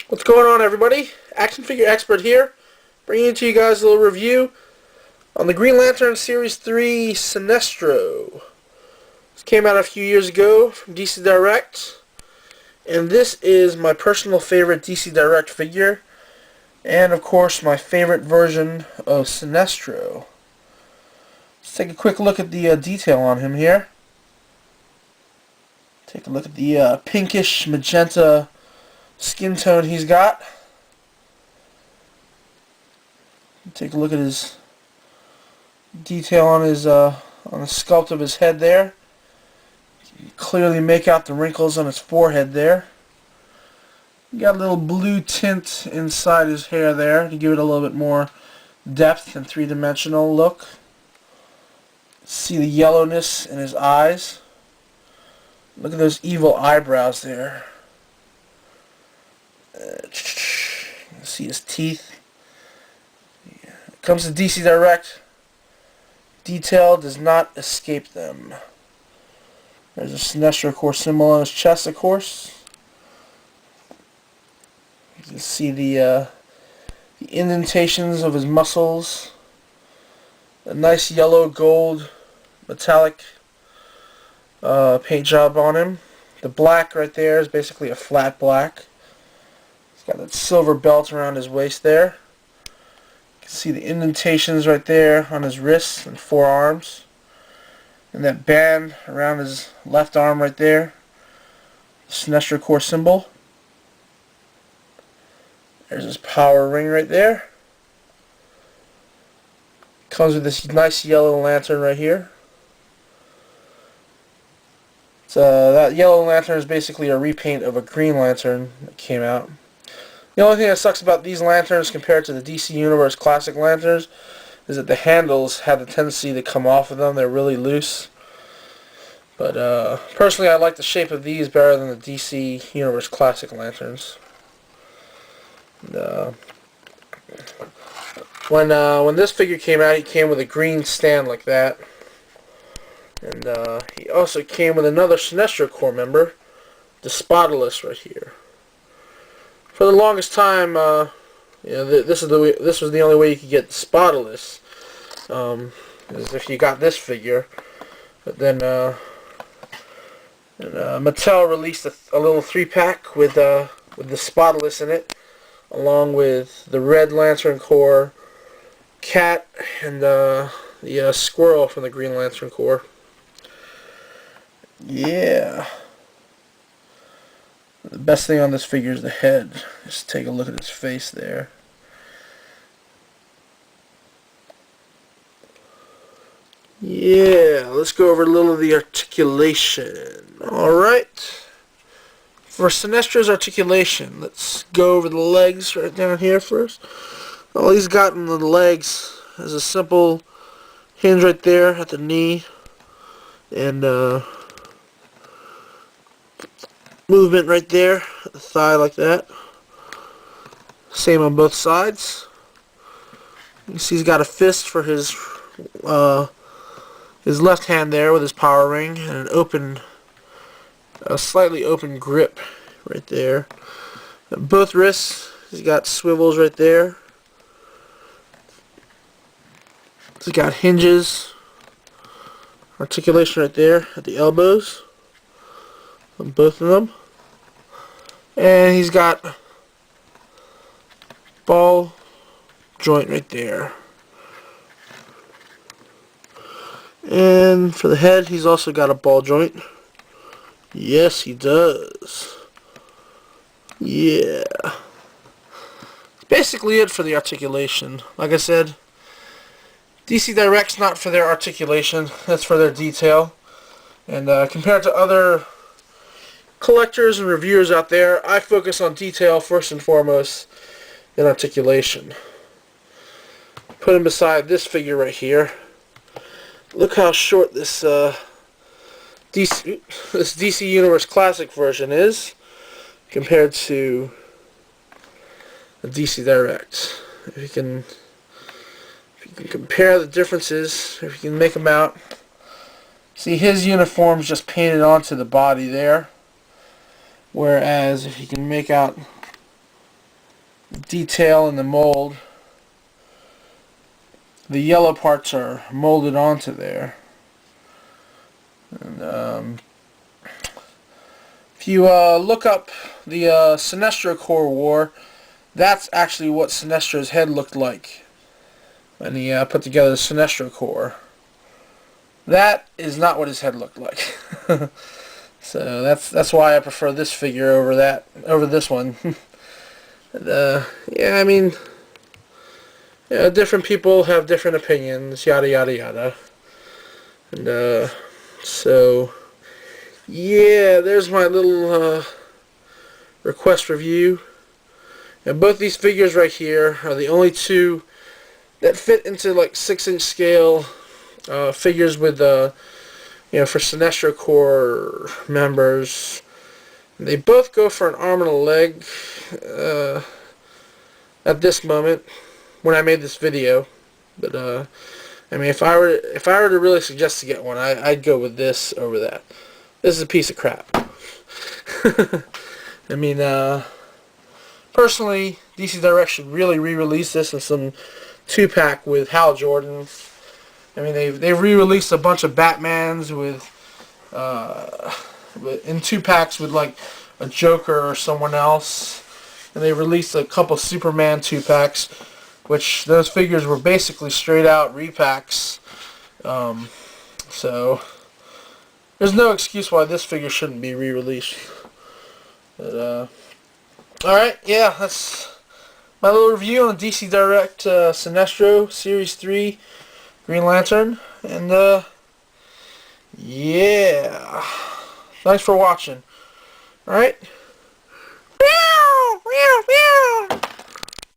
What's going on, everybody? Action Figure Expert here, bringing to you guys a little review on the Green Lantern Series 3 Sinestro. This came out a few years ago from DC Direct, and this is my personal favorite DC Direct figure, and of course my favorite version of Sinestro. Let's take a quick look at the detail on him here. Take a look at the pinkish magenta skin tone he's got. Take a look at his detail on his on the sculpt of his head there. You can clearly make out the wrinkles on his forehead there. You got a little blue tint inside his hair there to give it a little bit more depth and three-dimensional look. See the yellowness in his eyes. Look at those evil eyebrows there. You can see his teeth. Yeah. It comes to DC Direct. Detail does not escape them. There's a Sinestro core symbol on his chest, of course. You can see the indentations of his muscles. A nice yellow gold metallic paint job on him. The black right there is basically a flat black. He's got that silver belt around his waist there. You can see the indentations right there on his wrists and forearms. And that band around his left arm right there. The Sinestro core symbol. There's his power ring right there. Comes with this nice yellow lantern right here. That yellow lantern is basically a repaint of a green lantern that came out. The only thing that sucks about these lanterns compared to the DC Universe classic lanterns is that the handles have the tendency to come off of them. They're really loose. But personally, I like the shape of these better than the DC Universe classic lanterns. And, when this figure came out, he came with a green stand like that. And he also came with another Sinestro core member, the Spotless right here. For the longest time, this was the only way you could get the Spotless, is if you got this figure. But then Mattel released a little 3-pack with the Spotless in it, along with the Red Lantern core, Cat, and the Squirrel from the Green Lantern core. Yeah. The best thing on this figure is the head. Just take a look at his face there. Yeah, let's go over a little of the articulation. Alright. For Sinestro's articulation, let's go over the legs right down here first. All he's got in the legs is a simple hinge right there at the knee. And movement right there at the thigh like that. Same on both sides. You can see he's got a fist for his left hand there with his power ring and a slightly open grip right there. And both wrists, he's got swivels right there. He's got hinges, articulation right there at the elbows on both of them. And he's got ball joint right there. And for the head, he's also got a ball joint. Yes, he does. Yeah. Basically it for the articulation. Like I said, DC Direct's not for their articulation, that's for their detail. And compared to other collectors and reviewers out there, I focus on detail first and foremost, then articulation. Put him beside this figure right here. Look how short this DC Universe Classic version is compared to the DC Direct. If you can compare the differences, if you can make them out. See, his uniform's just painted onto the body there. Whereas if you can make out detail in the mold. The yellow parts are molded onto there. And if you look up the Sinestro Corps War, that's actually what Sinestro's head looked like when he put together the Sinestro Corps. That is not what his head looked like. So that's why I prefer this figure over this one. And, yeah, I mean, yeah, different people have different opinions, yada yada yada. And so yeah, there's my little request review. And both these figures right here are the only two that fit into like 6-inch scale figures with you know, for Sinestro Corps members. They both go for an arm and a leg at this moment when I made this video. But I mean, if I were to really suggest to get one, I'd go with this over that. This is a piece of crap. I mean, personally, DC Direct should really re-release this in some 2-pack with Hal Jordan. I mean, they've re-released a bunch of Batmans with in 2-packs with like a Joker or someone else, and they released a couple Superman 2-packs, which those figures were basically straight out repacks. So there's no excuse why this figure shouldn't be re-released. But alright, yeah, that's my little review on DC Direct Sinestro Series 3 Green Lantern. And yeah, thanks for watching. Alright.